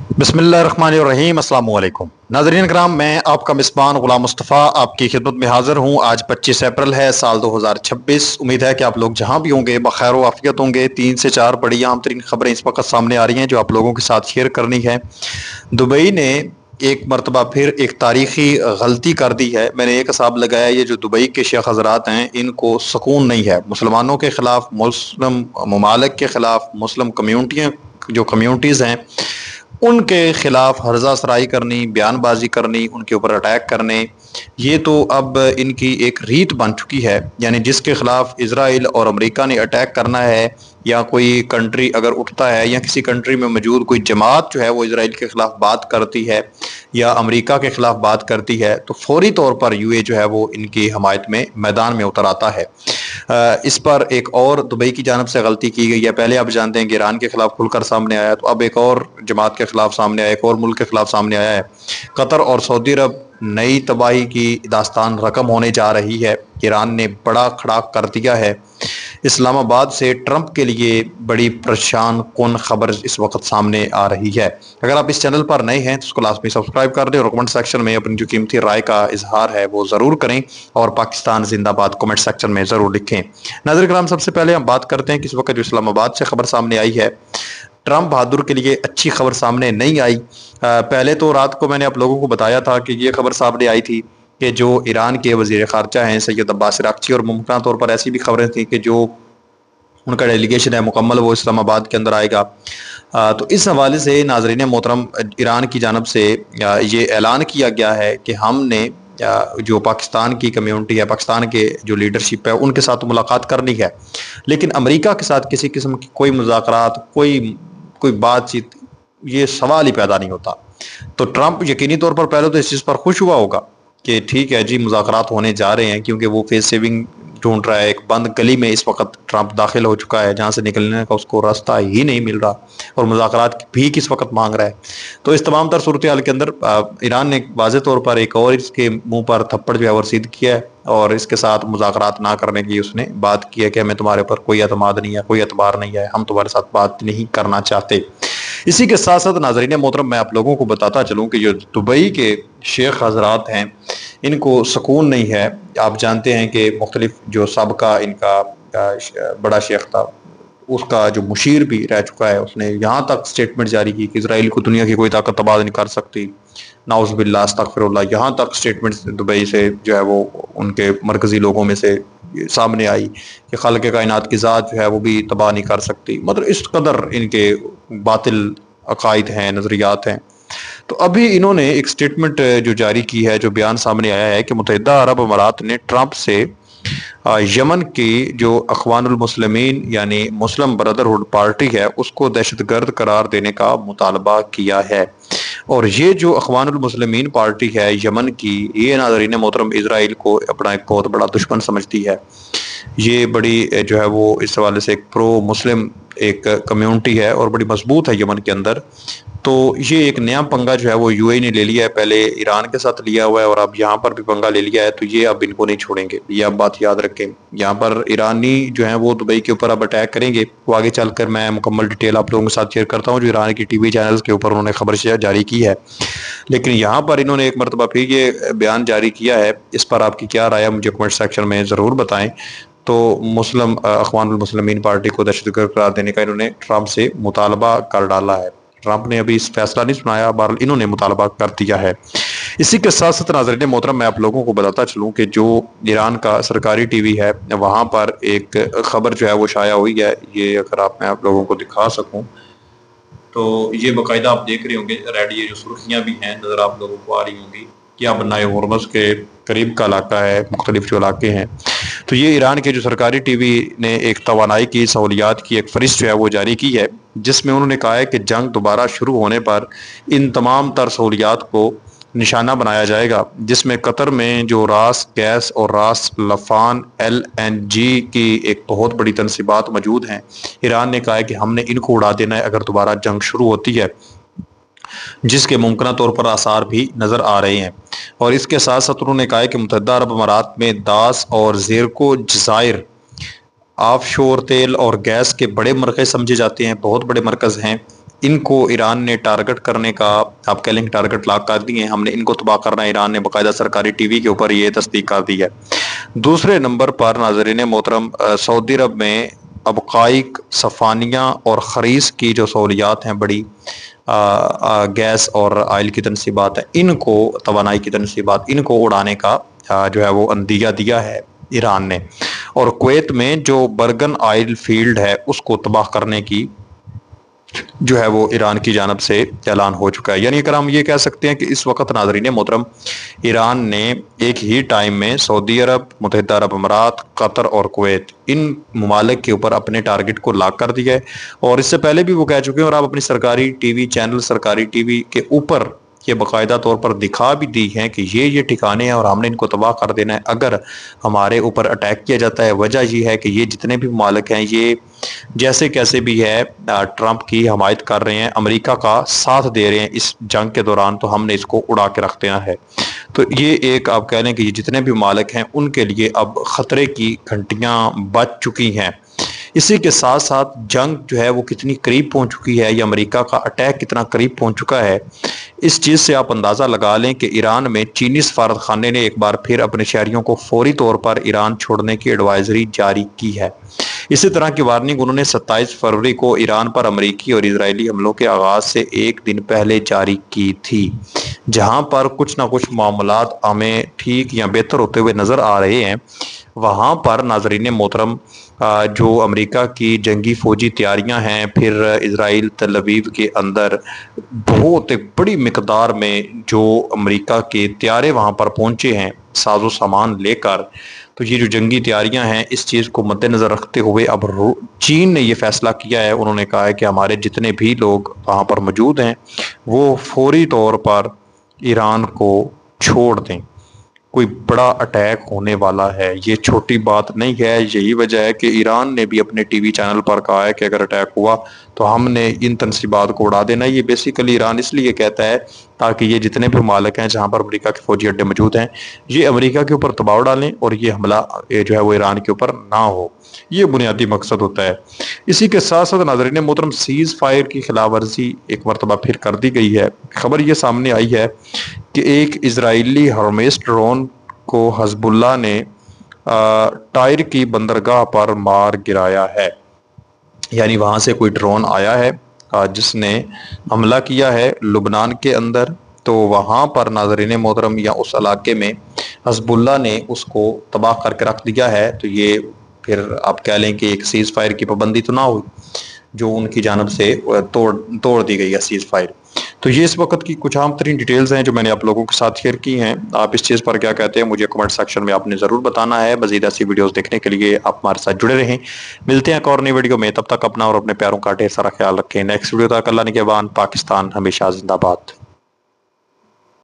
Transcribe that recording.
बिस्मिल्लाहिर्रहमानिर्रहीम। अस्सलाम वालेकुम नाज़रीन कराम, मैं आपका मिसबान ग़ुलाम मुस्तफ़ा आपकी खिदमत में हाज़िर हूँ। आज 25 अप्रैल है साल 2026। उम्मीद है कि आप लोग जहाँ भी होंगे बखैर आफियत होंगे। 3 से 4 बड़ी अहम तरीन खबरें इस वक्त सामने आ रही हैं जो आप लोगों के साथ शेयर करनी है। दुबई ने एक मरतबा फिर एक तारीखी गलती कर दी है। मैंने एक हिसाब लगाया, ये जो दुबई के शेख हजरात हैं इनको सुकून नहीं है। मुसलमानों के ख़िलाफ़, मुस्लिम ममालिक के ख़िलाफ़, मुस्लिम कम्यूनिटीज़ हैं उनके खिलाफ हर्जा सराई करनी, बयानबाजी करनी, उनके ऊपर अटैक करने, ये तो अब इनकी एक रीत बन चुकी है। यानी जिसके खिलाफ इजराइल और अमेरिका ने अटैक करना है, या कोई कंट्री अगर उठता है, या किसी कंट्री में मौजूद कोई जमात जो है वो इजराइल के खिलाफ बात करती है या अमेरिका के खिलाफ बात करती है, तो फौरी तौर पर यूए जो है वो इनकी हमायत में मैदान में उतर आता है। इस पर एक और दुबई की जानब से गलती की गई है। पहले आप जानते हैं कि ईरान के खिलाफ खुलकर सामने आया, तो अब एक और जमात के खिलाफ सामने आया, एक और मुल्क के खिलाफ सामने आया है। कतर और सऊदी अरब नई तबाही की दास्तान रकम होने जा रही है। ईरान ने बड़ा खड़ा कर दिया है। इस्लामाबाद से ट्रंप के लिए बड़ी परेशान कौन खबर इस वक्त सामने आ रही है। अगर आप इस चैनल पर नए हैं तो उसको लाजमी सब्सक्राइब कर दें और कमेंट सेक्शन में अपनी जो कीमती राय का इजहार है वो ज़रूर करें, और पाकिस्तान जिंदाबाद कमेंट सेक्शन में ज़रूर लिखें। नाज़रीन कराम, सबसे पहले हम बात करते हैं कि इस वक्त जो इस्लामाबाद से खबर सामने आई है, ट्रंप बहादुर के लिए अच्छी खबर सामने नहीं आई। पहले तो रात को मैंने आप लोगों को बताया था कि ये खबर सामने आई थी कि जो ईरान के वज़ीर ख़ारजा हैं सैयद अब्बास अराग़ची, और मुमकिन तौर पर ऐसी भी खबरें थी कि जो उनका डेलीगेशन है मुकम्मल वो इस्लामाबाद के अंदर आएगा। तो इस हवाले से नाज़रीन मोहतरम, ईरान की जानब से ये ऐलान किया गया है कि हमने जो पाकिस्तान की कम्यूनिटी है, पाकिस्तान के जो लीडरशिप है उनके साथ तो मुलाकात करनी है, लेकिन अमेरिका के साथ किसी किस्म की कोई मुज़ाकरात, कोई कोई बातचीत, ये सवाल ही पैदा नहीं होता। तो ट्रंप यकीनी तौर पर पहले तो इस चीज़ पर खुश हुआ होगा कि ठीक है जी, मुज़ाकरात होने जा रहे हैं, क्योंकि वो फेस सेविंग ढूंढ रहा है। एक बंद गली में इस वक्त ट्रंप दाखिल हो चुका है जहां से निकलने का उसको रास्ता ही नहीं मिल रहा, और मुज़ाकरात भी किस वक्त मांग रहा है। तो इस तमाम तर सूरत हाल के अंदर ईरान ने वाज़ेह तौर पर एक और इसके मुंह पर थप्पड़ जो है वो रसीद किया है, और इसके साथ मुज़ाकरात ना करने की उसने बात की है कि हमें तुम्हारे ऊपर कोई एतमाद नहीं है, कोई एतबार नहीं है, हम तुम्हारे साथ बात नहीं करना चाहते। इसी के साथ साथ नाज़रीन मोहतरम, मैं आप लोगों को बताता चलूँ कि जो दुबई के शेख हजरात हैं इनको सुकून नहीं है। आप जानते हैं कि मुख्तलिफ जो सबका इनका बड़ा शेख था, उसका जो मुशीर भी रह चुका है, उसने यहाँ तक स्टेटमेंट जारी की कि इसराइल को दुनिया की कोई ताकत तबाह नहीं कर सकती। नाउज़ुबिल्लाह, अस्तगफिरुल्लाह, यहाँ तक स्टेटमेंट दुबई से जो है वो उनके मरकज़ी लोगों में से सामने आई कि खालिक़ कायनात की ज़ात जो है वो भी तबाह नहीं कर सकती। मतलब इस कदर इनके बातिल अकायद हैं, नज़रियात हैं। तो अभी इन्होंने एक स्टेटमेंट जो जारी की है, जो बयान सामने आया है कि मुत्तहिदा अरब अमारात ने ट्रंप से यमन की जो अखवानुल मुस्लिमीन यानी मुस्लिम ब्रदरहुड पार्टी है उसको दहशतगर्द करार देने का मुतालबा किया है। और ये जो अखवानुल मुस्लिमीन पार्टी है यमन की, ये नाज़रीन मोहतरम इजराइल को अपना एक बहुत बड़ा दुश्मन समझती है। ये बड़ी जो है वो इस हवाले से एक प्रो मुस्लिम एक कम्युनिटी है और बड़ी मजबूत है यमन के अंदर। तो ये एक नया पंगा जो है वो यूएई ने ले लिया है, पहले ईरान के साथ लिया हुआ है और अब यहाँ पर भी पंगा ले लिया है। तो ये अब इनको नहीं छोड़ेंगे, ये अब बात याद रखें। यहाँ पर ईरानी जो है वो दुबई के ऊपर अब अटैक करेंगे। वो आगे चलकर मैं मुकम्मल डिटेल आप लोगों के साथ शेयर करता हूँ जो ईरान की टीवी चैनल्स के ऊपर उन्होंने खबर जारी की है। लेकिन यहाँ पर इन्होंने एक मरतबा फिर ये बयान जारी किया है। इस पर आपकी क्या राय है मुझे कमेंट सेक्शन में ज़रूर बताएं। तो मुस्लिम अखवानुल मुस्लिमीन पार्टी को दहशतगर्द करार देने का इन्होंने ट्रंप से मुतालबा कर डाला है। ट्रंप ने अभी इस फैसला नहीं सुनाया, बहरहाल इन्होंने मुतालबा कर दिया है। इसी के साथ साथ नाज़रीन मोहतरम, मैं आप लोगों को बताता चलूँ कि जो ईरान का सरकारी टीवी है वहाँ पर एक खबर जो है वो शाया हुई है। ये अगर मैं आप लोगों को दिखा सकूँ तो ये बाकायदा आप देख रहे होंगे, रेड ये जो सुर्खियाँ भी हैं नज़र आप लोगों को आ रही होंगी कि अब बनाए होर्मज़ के करीब का इलाका है, मुख्तलिफ जो इलाके हैं। तो ये ईरान के जो सरकारी टीवी ने एक तवानाई की सहूलियात की एक फरिश्त जो है वो जारी की है, जिसमें उन्होंने कहा है कि जंग दोबारा शुरू होने पर इन तमाम तर सहूलियात को निशाना बनाया जाएगा, जिसमें कतर में जो रास गैस और रास लफान LNG की एक बहुत बड़ी तनसीबात मौजूद हैं। ईरान ने कहा है कि हमने इनको उड़ा देना है अगर दोबारा जंग शुरू होती है, जिसके मुमकिन तौर पर आसार भी नज़र आ रहे हैं। और इसके साथ साथ उन्होंने कहा है कि मुत्तहिदा अरब अमारात में दास और ज़ेरको जज़ायर آف شور تیل اور گیس کے بڑے مرکز سمجھے جاتے ہیں، بہت بڑے مرکز ہیں۔ ان کو ایران نے ٹارگٹ کرنے کا آپ کہہ لیں کہ ٹارگٹ لاک کر دیے ہیں، ہم نے ان کو تباہ کرنا ہے۔ ایران نے باقاعدہ سرکاری ٹی وی کے اوپر یہ تصدیق کر دی ہے۔ دوسرے نمبر پر ناظرین محترم، سعودی عرب میں ابقائق صفانیہ اور خریش کی جو سہولیات ہیں بڑی گیس اور آئل کی تنصیبات ہیں، ان کو توانائی کی تنصیبات ان کو اڑانے کا جو ہے وہ اندیہ دیا ہے ایران نے۔ اور کویت میں جو برگن آئل فیلڈ ہے اس کو تباہ کرنے کی جو ہے وہ ایران کی جانب سے اعلان ہو چکا ہے۔ یعنی اگر ہم یہ کہہ سکتے ہیں کہ اس وقت ناظرین محترم ایران نے ایک ہی ٹائم میں سعودی عرب، متحدہ عرب امارات، قطر اور کویت ان ممالک کے اوپر اپنے ٹارگٹ کو لاک کر دیا ہے۔ اور اس سے پہلے بھی وہ کہہ چکے ہیں، اور آپ اپنی سرکاری ٹی وی چینل، سرکاری ٹی وی کے اوپر یہ باقاعدہ طور پر دکھا بھی دی ہیں کہ یہ ٹھکانے ہیں اور ہم نے ان کو تباہ کر دینا ہے اگر ہمارے اوپر اٹیک کیا جاتا ہے۔ وجہ یہ ہے کہ یہ جتنے بھی ممالک ہیں یہ جیسے کیسے بھی ہے ٹرمپ کی حمایت کر رہے ہیں، امریکہ کا ساتھ دے رہے ہیں اس جنگ کے دوران، تو ہم نے اس کو اڑا کے رکھ دینا ہے۔ تو یہ ایک آپ کہہ لیں کہ یہ جتنے بھی ممالک ہیں ان کے لیے اب خطرے کی گھنٹیاں بج چکی ہیں۔ اسی کے ساتھ ساتھ جنگ جو ہے وہ کتنی قریب پہنچ چکی ہے، یہ امریکہ کا اٹیک کتنا قریب پہنچ چکا ہے، اس چیز سے آپ اندازہ لگا لیں کہ ایران میں چینی سفارت خانے نے ایک بار پھر اپنے شہریوں کو فوری طور پر ایران چھوڑنے کی ایڈوائزری جاری کی ہے۔ اسی طرح کی وارننگ انہوں نے 27 فروری کو ایران پر امریکی اور اسرائیلی حملوں کے آغاز سے ایک دن پہلے جاری کی تھی، جہاں پر کچھ نہ کچھ معاملات ہمیں ٹھیک یا بہتر ہوتے ہوئے نظر آ رہے ہیں۔ وہاں پر ناظرین محترم جو امریکہ کی جنگی فوجی تیاریاں ہیں، پھر اسرائیل تل ابیب کے اندر بہت ایک بڑی مقدار میں جو امریکہ کے طیارے وہاں پر پہنچے ہیں ساز و سامان لے کر، تو یہ جو جنگی تیاریاں ہیں اس چیز کو مد نظر رکھتے ہوئے اب چین نے یہ فیصلہ کیا ہے، انہوں نے کہا ہے کہ ہمارے جتنے بھی لوگ وہاں پر موجود ہیں وہ فوری طور پر ایران کو چھوڑ دیں۔ کوئی بڑا اٹیک ہونے والا ہے، یہ چھوٹی بات نہیں ہے۔ یہی وجہ ہے کہ ایران نے بھی اپنے ٹی وی چینل پر کہا ہے کہ اگر اٹیک ہوا تو ہم نے ان تنصیبات کو اڑا دینا ہے۔ یہ بیسیکلی ایران اس لیے کہتا ہے تاکہ یہ جتنے بھی ممالک ہیں جہاں پر امریکہ کے فوجی اڈے موجود ہیں یہ امریکہ کے اوپر دباؤ ڈالیں اور یہ حملہ جو ہے وہ ایران کے اوپر نہ ہو، یہ بنیادی مقصد ہوتا ہے۔ اسی کے ساتھ ساتھ ناظرین محترم سیز فائر کی خلاف ورزی ایک مرتبہ پھر کر دی گئی ہے۔ خبر یہ سامنے آئی ہے کہ ایک اسرائیلی ہرمیس ڈرون کو حزب اللہ نے ٹائر کی بندرگاہ پر مار گرایا ہے۔ یعنی وہاں سے کوئی ڈرون آیا ہے جس نے حملہ کیا ہے لبنان کے اندر، تو وہاں پر ناظرین محترم یا اس علاقے میں حزب اللہ نے اس کو تباہ کر کے رکھ دیا ہے۔ تو یہ پھر آپ کہہ لیں کہ ایک سیز فائر کی پابندی تو نہ ہوئی جو ان کی جانب سے توڑ دی گئی ہے سیز فائر۔ تو یہ اس وقت کی کچھ عام ترین ڈیٹیلز ہیں جو میں نے آپ لوگوں کے ساتھ شیئر کی ہیں۔ آپ اس چیز پر کیا کہتے ہیں مجھے کمنٹ سیکشن میں آپ نے ضرور بتانا ہے۔ مزید ایسی ویڈیوز دیکھنے کے لیے آپ ہمارے ساتھ جڑے رہیں۔ ملتے ہیں ایک اور نئی ویڈیو میں، تب تک اپنا اور اپنے پیاروں کا ڈھیر سارا خیال رکھیں۔ نیکسٹ ویڈیو تک اللہ نگہبان۔ پاکستان ہمیشہ زندہ باد۔